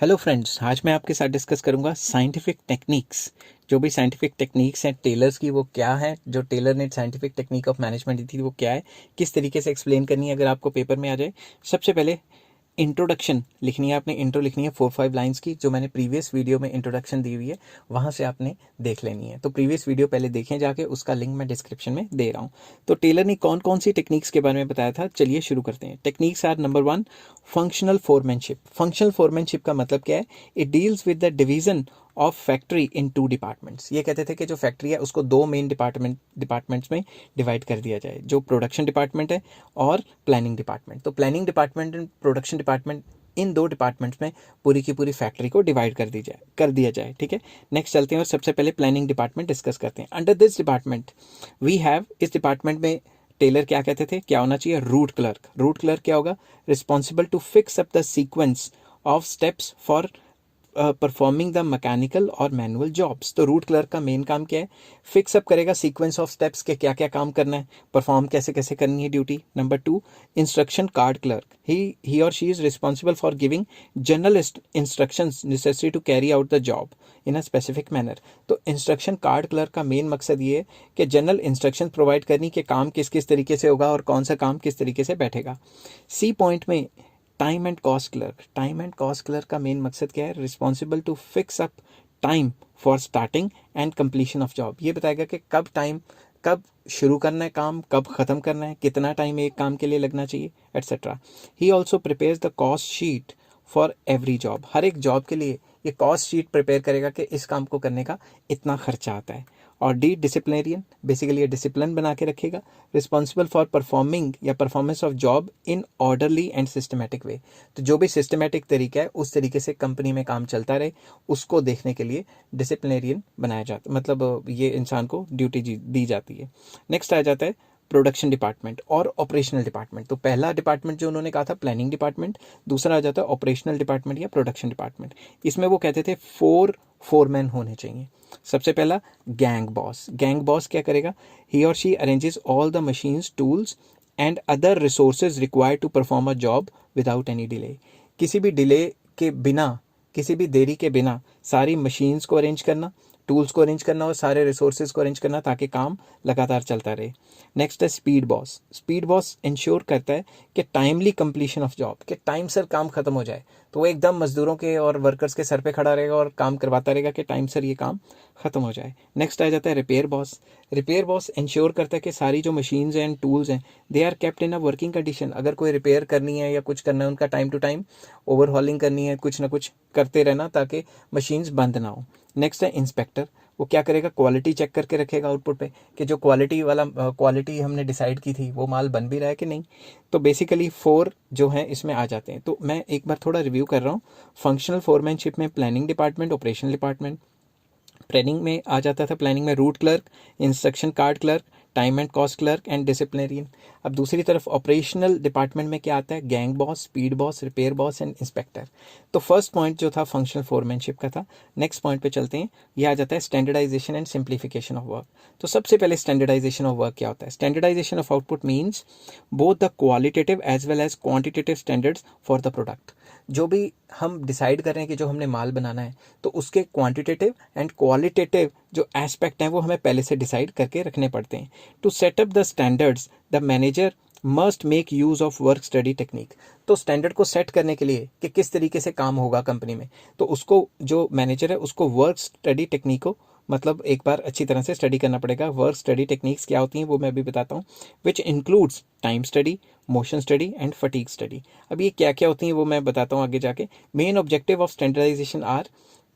Hello friends, आज मैं आपके साथ डिस्कस करूंगा साइंटिफिक टेक्निक्स। जो भी साइंटिफिक टेक्निक्स हैं टेलर्स की, वो क्या है, जो टेलर ने साइंटिफिक टेक्निक ऑफ मैनेजमेंट दी थी वो क्या है, किस तरीके से एक्सप्लेन करनी है अगर आपको पेपर में आ जाए। सबसे पहले इंट्रोडक्शन लिखनी है आपने, इंट्रो लिखनी है 4-5 लाइंस की, जो मैंने प्रीवियस वीडियो में इंट्रोडक्शन दी हुई है, वहाँ से आपने देख लेनी है। तो प्रीवियस वीडियो पहले देखें जाके, उसका लिंक मैं डिस्क्रिप्शन में दे रहा हूँ। तो टेलर ने कौन कौन सी टेक्निक्स के बारे में बताया था, चलिए शुरू करते हैं। Techniques are number 1, functional foremanship. Functional foremanship का मतलब क्या है? It deals with the division of factory in 2 departments. ये कहते थे कि जो फैक्ट्री है उसको 2 मेन डिपार्टमेंट्स में डिवाइड कर दिया जाए, जो प्रोडक्शन डिपार्टमेंट है और प्लानिंग डिपार्टमेंट। तो planning department and production department, in 2 departments में पूरी की पूरी फैक्ट्री को डिवाइड कर दिया जाए। ठीक है, नेक्स्ट चलते हैं और सबसे पहले प्लानिंग डिपार्टमेंट डिस्कस करते हैं। Under this department we have, इस डिपार्टमेंट में टेलर क्या कहते थे, क्या होना चाहिए? Root clerk. रूट क्लर्क क्या होगा? Responsible to fix up the sequence of steps for performing the mechanical और मैनुअल जॉब्स। तो रूट क्लर्क का मेन काम क्या है? फिक्स अप करेगा सीक्वेंस ऑफ स्टेप्स के क्या क्या काम करना है, परफॉर्म कैसे कैसे करनी है duty. Number 2, instruction card clerk. He और she is responsible for giving general instructions necessary to carry out the job in a specific manner. तो इंस्ट्रक्शन कार्ड क्लर्क का मेन मकसद ये है कि जनरल इंस्ट्रक्शन प्रोवाइड करनी कि काम किस किस तरीके से होगा और कौन सा काम किस तरीके से बैठेगा। सी पॉइंट में time and cost clerk. Time and cost clerk का मेन मकसद क्या है? Responsible to fix up time for starting and completion of job. ये बताएगा कि कब शुरू करना है काम, कब ख़त्म करना है, कितना टाइम एक काम के लिए लगना चाहिए, etcetera. He also prepares the cost sheet for every job. हर एक जॉब के लिए ये कॉस्ट शीट प्रिपेयर करेगा कि इस काम को करने का इतना खर्चा आता है। और डी, डिसिप्लिनरियन। बेसिकली ये डिसिप्लिन बना के रखेगा, रिस्पॉन्सिबल फॉर परफॉर्मिंग या performance of job in orderly and systematic way. तो जो भी सिस्टमेटिक तरीका है उस तरीके से कंपनी में काम चलता रहे, उसको देखने के लिए डिसिप्लिनरियन बनाया जाता, मतलब ये इंसान को ड्यूटी दी जाती है। नेक्स्ट आ जाता है प्रोडक्शन डिपार्टमेंट और ऑपरेशनल डिपार्टमेंट। तो पहला डिपार्टमेंट जो उन्होंने कहा था प्लानिंग डिपार्टमेंट, दूसरा आ जाता है ऑपरेशनल डिपार्टमेंट या प्रोडक्शन डिपार्टमेंट। इसमें वो कहते थे 4 फोरमैन होने चाहिए। सबसे पहला गैंग बॉस। गैंग बॉस क्या करेगा? ही और she arranges all the machines, tools and other resources required to perform a job without any delay. किसी भी डिले के बिना, किसी भी देरी के बिना सारी मशीन्स को अरेंज करना, टूल्स को अरेंज करना और सारे रिसोर्सेज को अरेंज करना ताकि काम लगातार चलता रहे। नेक्स्ट है speed boss. Speed boss ensure करता है कि टाइमली कंप्लीशन ऑफ जॉब, कि टाइम सर काम खत्म हो जाए। तो वो एकदम मजदूरों के और वर्कर्स के सर पे खड़ा रहेगा और काम करवाता रहेगा कि टाइम सर ये काम खत्म हो जाए। नेक्स्ट आ जाता है repair boss. Repair boss ensure करता है कि सारी जो मशीन्स हैं, टूल्स हैं, they are kept in a working condition. अगर कोई रिपेयर करनी है या कुछ करना है, उनका टाइम टू टाइम ओवरहॉलिंग करनी है, कुछ ना कुछ करते रहना ताकि मशीन्स बंद ना हो। नेक्स्ट है इंस्पेक्टर। वो क्या करेगा? क्वालिटी चेक करके रखेगा आउटपुट पे कि जो क्वालिटी हमने डिसाइड की थी वो माल बन भी रहा है कि नहीं। तो बेसिकली 4 जो हैं इसमें आ जाते हैं। तो मैं एक बार थोड़ा रिव्यू कर रहा हूँ। फंक्शनल फोरमैनशिप में planning department, operational department. Planning में आ जाता था, प्लानिंग में route clerk, instruction card clerk, time and cost clerk and disciplinarian. अब दूसरी तरफ ऑपरेशनल डिपार्टमेंट में क्या आता है? Gang boss, speed boss, repair boss and inspector. तो फर्स्ट पॉइंट जो था फंक्शनल फोरमैनशिप का था। नेक्स्ट पॉइंट पे चलते हैं, यह आ जाता है standardization and simplification of work. तो सबसे पहले स्टैंडर्डाइजेशन ऑफ वर्क क्या होता है? Standardization of output means both the qualitative as well as quantitative standards for the product. जो भी हम डिसाइड कर रहे हैं कि जो हमने माल बनाना है, तो उसके क्वांटिटेटिव एंड क्वालिटेटिव जो एस्पेक्ट हैं वो हमें पहले से डिसाइड करके रखने पड़ते हैं। To set up the standards the manager must make use of work study technique. तो स्टैंडर्ड को सेट करने के लिए कि किस तरीके से काम होगा कंपनी में, तो उसको जो मैनेजर है उसको वर्क स्टडी टेक्निक को मतलब एक बार अच्छी तरह से स्टडी करना पड़ेगा। वर्क स्टडी टेक्निक्स क्या होती हैं वो मैं अभी बताता हूँ, which includes time study, motion study and fatigue study. अब ये क्या क्या होती हैं वो मैं बताता हूँ आगे जाके। Main objective of standardization are,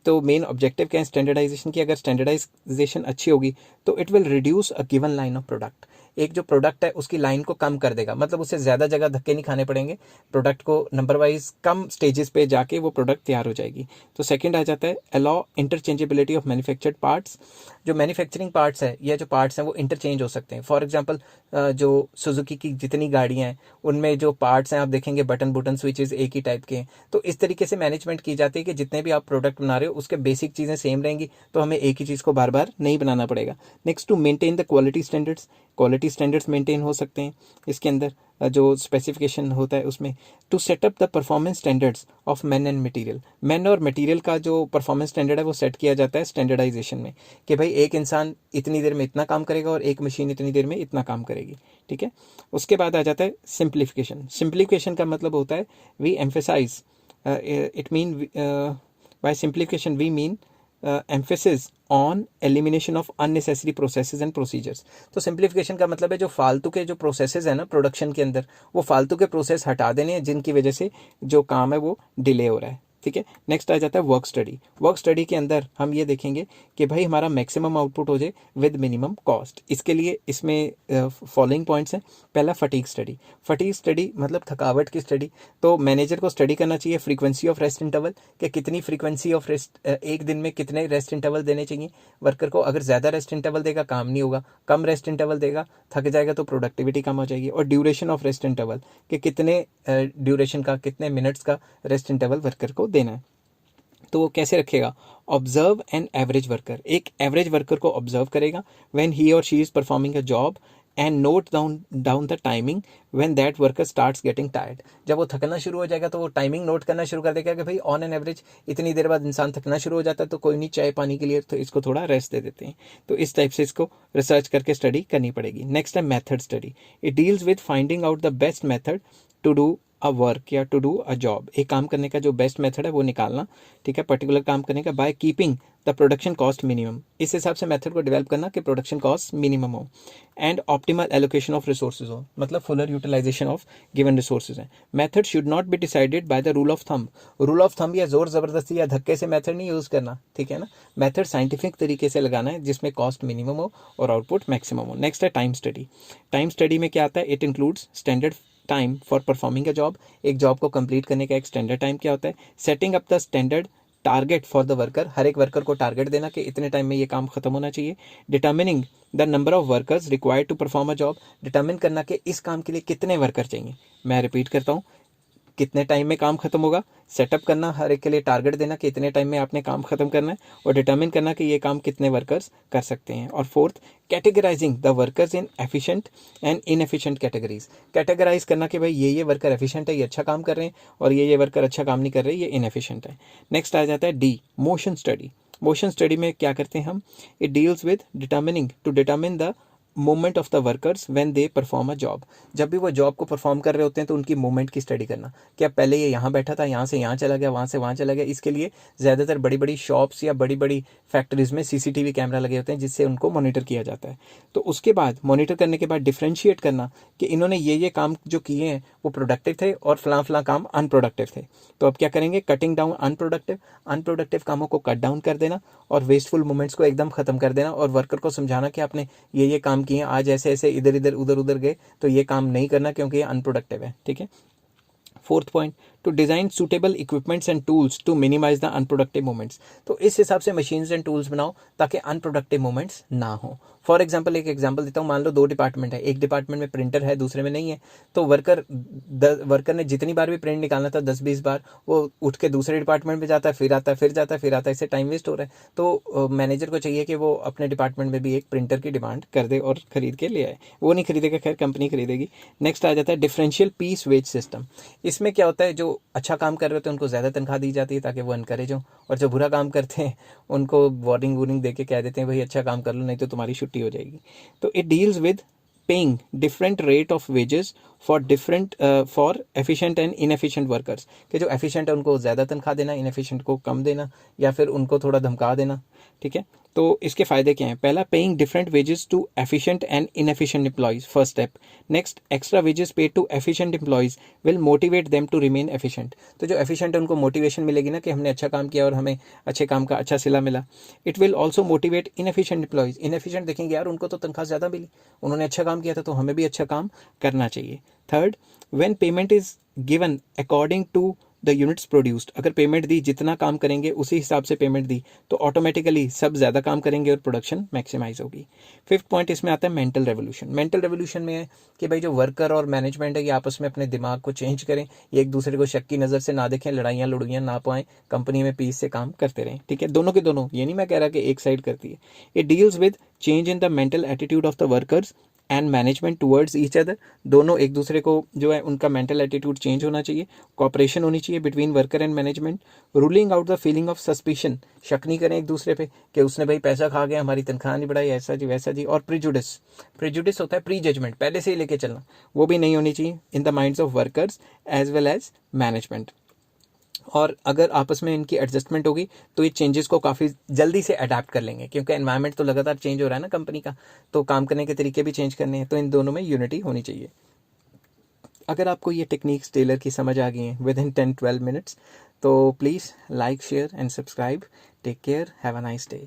तो मेन ऑब्जेक्टिव क्या है स्टैंडर्डाइजेशन की? अगर स्टैंडर्डाइजेशन अच्छी होगी तो it will reduce a given line of product. एक जो प्रोडक्ट है उसकी लाइन को कम कर देगा, मतलब उसे ज़्यादा जगह धक्के नहीं खाने पड़ेंगे, प्रोडक्ट को नंबर वाइज कम स्टेजेस पे जाके वो प्रोडक्ट तैयार हो जाएगी। तो सेकंड आ जाता है allow interchangeability of manufactured parts. जो मैन्युफैक्चरिंग पार्ट्स है या जो पार्ट्स हैं वो इंटरचेंज हो सकते हैं। फॉर एग्जांपल जो सुजुकी की जितनी गाड़ियाँ हैं उनमें जो पार्ट्स हैं आप देखेंगे बटन स्विचेस एक ही टाइप के हैं। तो इस तरीके से मैनेजमेंट की जाती है कि जितने भी आप प्रोडक्ट बना रहे हो उसके बेसिक चीज़ें सेम रहेंगी, तो हमें एक ही चीज़ को बार बार नहीं बनाना पड़ेगा। Next, to maintain the quality standards, quality standards maintain हो सकते हैं इसके अंदर जो स्पेसिफिकेशन होता है उसमें। To set up the performance standards of man and material, man और मटेरियल का जो परफॉर्मेंस स्टैंडर्ड है वो सेट किया जाता है स्टैंडर्डाइजेशन में, कि भाई एक इंसान इतनी देर में इतना काम करेगा और एक मशीन इतनी देर में इतना काम करेगी, ठीक है। उसके बाद आ जाता है सिंप्लीफिकेशन। सिंप्लीफिकेशन का मतलब होता है we emphasize, it mean by simplification we mean emphasis on elimination of unnecessary processes and procedures। तो सिंप्लीफिकेशन का मतलब है जो फालतू के जो प्रोसेसेस है ना प्रोडक्शन के अंदर, वो फालतू के प्रोसेस हटा देने हैं जिनकी वजह से जो काम है वो डिले हो रहा है, ठीक है। नेक्स्ट आ जाता है वर्क स्टडी। वर्क स्टडी के अंदर हम ये देखेंगे कि भाई हमारा मैक्सिमम आउटपुट हो जाए विद मिनिमम कॉस्ट। इसके लिए इसमें फॉलोइंग पॉइंट्स हैं। पहला, फटीग स्टडी। फटीग स्टडी मतलब थकावट की स्टडी। तो मैनेजर को स्टडी करना चाहिए फ्रीक्वेंसी ऑफ रेस्ट इंटरवल, कि कितनी फ्रीक्वेंसी ऑफ रेस्ट, एक दिन में कितने रेस्ट इंटरवल देने चाहिए वर्कर को। अगर ज़्यादा रेस्ट इंटरवल देगा काम नहीं होगा, कम रेस्ट इंटरवल देगा थक जाएगा तो प्रोडक्टिविटी कम हो जाएगी। और ड्यूरेशन ऑफ रेस्ट इंटरवल, कि कितने ड्यूरेशन का, कितने मिनट्स का रेस्ट इंटरवल वर्कर को देना है। तो वो कैसे रखेगा? ऑब्जर्व एन एवरेज वर्कर, एक एवरेज वर्कर को ऑब्जर्व करेगा व्हेन ही और she is performing a job and note down the timing when that worker starts getting tired. जब वो थकना शुरू हो जाएगा तो वो टाइमिंग नोट करना शुरू कर देगा कि भाई ऑन एन एवरेज इतनी देर बाद इंसान थकना शुरू हो जाता है, तो कोई नहीं, चाय पानी के लिए तो इसको थोड़ा रेस्ट दे देते हैं। तो इस टाइप से इसको रिसर्च करके स्टडी करनी पड़ेगी। नेक्स्ट है method study. It deals with finding out the best method to do a work या टू डू अ जॉब। एक काम करने का जो बेस्ट मेथड है वो निकालना, ठीक है, पर्टिकुलर काम करने का, by keeping the production cost minimum. इस हिसाब से मेथड को डेवलप करना कि प्रोडक्शन कॉस्ट मिनिमम हो and optimal allocation of resources हो, मतलब fuller utilization of given resources है। Method should not be decided by the rule of thumb. Rule of thumb या जोर जबरदस्ती या धक्के से मेथड नहीं यूज करना, ठीक है ना। मेथड साइंटिफिक तरीके से लगाना है जिसमें कॉस्ट मिनिमम हो और आउटपुट मैक्सिमम हो। नेक्स्ट है टाइम स्टडी। टाइम स्टडी में क्या आता है? It includes standard time for performing a job, एक जॉब को कंप्लीट करने का एक स्टैंडर्ड टाइम क्या होता है। Setting up the standard target for the worker, हर एक वर्कर को टारगेट देना कि इतने टाइम में ये काम खत्म होना चाहिए। Determining the number of workers required to perform a job, determine करना कि इस काम के लिए कितने वर्कर चाहिए। मैं रिपीट करता हूँ, कितने टाइम में काम खत्म होगा, सेटअप करना, हर एक के लिए टारगेट देना कि इतने टाइम में आपने काम खत्म करना है, और डिटर्मिन करना कि ये काम कितने वर्कर्स कर सकते हैं। और fourth, categorizing the workers in efficient and inefficient categories. Categorize करना कि भाई ये वर्कर एफिशिएंट है, ये अच्छा काम कर रहे हैं, और ये वर्कर अच्छा काम नहीं कर रहे, ये इनएफिशिएंट है। नेक्स्ट आ जाता है D, motion study. Motion study में क्या करते हैं हम? It deals with determine the movement of the workers when they perform a job. जब भी वो जॉब को परफॉर्म कर रहे होते हैं तो उनकी मूवमेंट की स्टडी करना, कि अब पहले ये यहाँ बैठा था, यहाँ से यहाँ चला गया, वहाँ से वहाँ चला गया। इसके लिए ज़्यादातर बड़ी बड़ी शॉप्स या बड़ी बड़ी फैक्ट्रीज में सीसीटीवी कैमरा लगे होते हैं जिससे उनको मॉनिटर किया जाता है। तो उसके बाद मॉनिटर करने के बाद डिफ्रेंशिएट करना कि इन्होंने ये काम जो किए हैं वो प्रोडक्टिव थे और फलां काम अनप्रोडक्टिव थे। तो अब क्या करेंगे? कटिंग डाउन अनप्रोडक्टिव कामों को कट डाउन कर देना और वेस्टफुल मूवमेंट्स को एकदम खत्म कर देना, और वर्कर को समझाना कि आपने ये काम किए, आज ऐसे ऐसे इधर इधर उधर उधर गए तो ये काम नहीं करना क्योंकि ये अनप्रोडक्टिव है, ठीक है। Fourth point, to design suitable equipments and tools to minimize the unproductive movements. तो इस हिसाब से मशीन्स एंड टूल्स बनाओ ताकि अनप्रोडक्टिव मूवमेंट्स ना हो। फॉर एग्जांपल, एक एग्जांपल देता हूँ। मान लो 2 डिपार्टमेंट है, एक डिपार्टमेंट में प्रिंटर है, दूसरे में नहीं है। तो वर्कर ने जितनी बार भी प्रिंट निकालना था 10-20 बार, वो उठ के दूसरे डिपार्टमेंट में जाता है, फिर आता है, फिर जाता है, फिर आता है, इससे टाइम वेस्ट हो रहा है। तो मैनेजर को चाहिए कि वो अपने डिपार्टमेंट में भी एक प्रिंटर की डिमांड कर दे और खरीद के ले आए। वो नहीं खरीदेगा, खैर कंपनी खरीदेगी। नेक्स्ट आ जाता है डिफरेंशियल पीस वेज सिस्टम। इसमें क्या होता है, जो अच्छा काम कर रहे होते हैं उनको ज़्यादा तनख्वाह दी जाती है ताकि वो एनकरेज हो, और जो बुरा काम करते हैं उनको वार्निंग दे के कह देते हैं भाई अच्छा काम कर लो नहीं तो तुम्हारी छुट्टी हो जाएगी। तो it deals with paying different rate of wages for efficient and inefficient workers, कि जो एफिशिएंट है उनको ज़्यादा तनख्वाह देना, इनएफिशिएंट को कम देना, या फिर उनको थोड़ा धमका देना, ठीक है। तो इसके फ़ायदे क्या हैं? पहला, paying different wages to efficient and inefficient employees, first step. Next, extra wages paid to efficient employees will motivate them to remain efficient. तो जो एफिशिएंट है उनको मोटिवेशन मिलेगी ना कि हमने अच्छा काम किया और हमें अच्छे काम का अच्छा सिला मिला। It will also motivate inefficient employees. Inefficient देखेंगे यार उनको तो तनख्वाह ज़्यादा मिली, उन्होंने अच्छा काम किया था तो हमें भी अच्छा काम करना चाहिए। Third, when payment is given according to the units produced, अगर पेमेंट दी, जितना काम करेंगे उसी हिसाब से पेमेंट दी तो ऑटोमेटिकली सब ज़्यादा काम करेंगे और प्रोडक्शन मैक्सिमाइज होगी। फिफ्थ पॉइंट इसमें आता है मेंटल रेवोल्यूशन। मेंटल रेवोल्यूशन में है कि भाई जो वर्कर और मैनेजमेंट है ये आपस में अपने दिमाग को चेंज करें, ये एक दूसरे को शक की नज़र से ना देखें, लड़ाइयाँ लड़ुइयाँ ना पाएं, कंपनी में पीस से काम करते रहें। ठीक है, दोनों के दोनों, ये नहीं मैं कह रहा कि एक साइड करती है। It deals with change in the mental attitude of the workers and management towards each other. दोनों एक दूसरे को जो है उनका मेंटल एटीट्यूड चेंज होना चाहिए, कॉपरेशन होनी चाहिए between worker and management, ruling out the feeling of suspicion, शक नहीं करें एक दूसरे पे कि उसने भाई पैसा खा गया, हमारी तनख्वाह नहीं बढ़ाई, ऐसा जी वैसा जी। और प्रिजुडिस, प्रिजुडिस होता है प्री जजमेंट, पहले से ही लेके चलना, वो भी नहीं होनी चाहिए in the minds of workers as well as management. और अगर आपस में इनकी एडजस्टमेंट होगी तो ये चेंजेस को काफ़ी जल्दी से अडेप्ट कर लेंगे, क्योंकि एनवायरनमेंट तो लगातार चेंज हो रहा है ना कंपनी का, तो काम करने के तरीके भी चेंज करने हैं, तो इन दोनों में यूनिटी होनी चाहिए। अगर आपको ये टेक्निक्स टेलर की समझ आ गई हैं विद इन 10-12 मिनट्स, तो please like share and subscribe. Take care, have a nice day.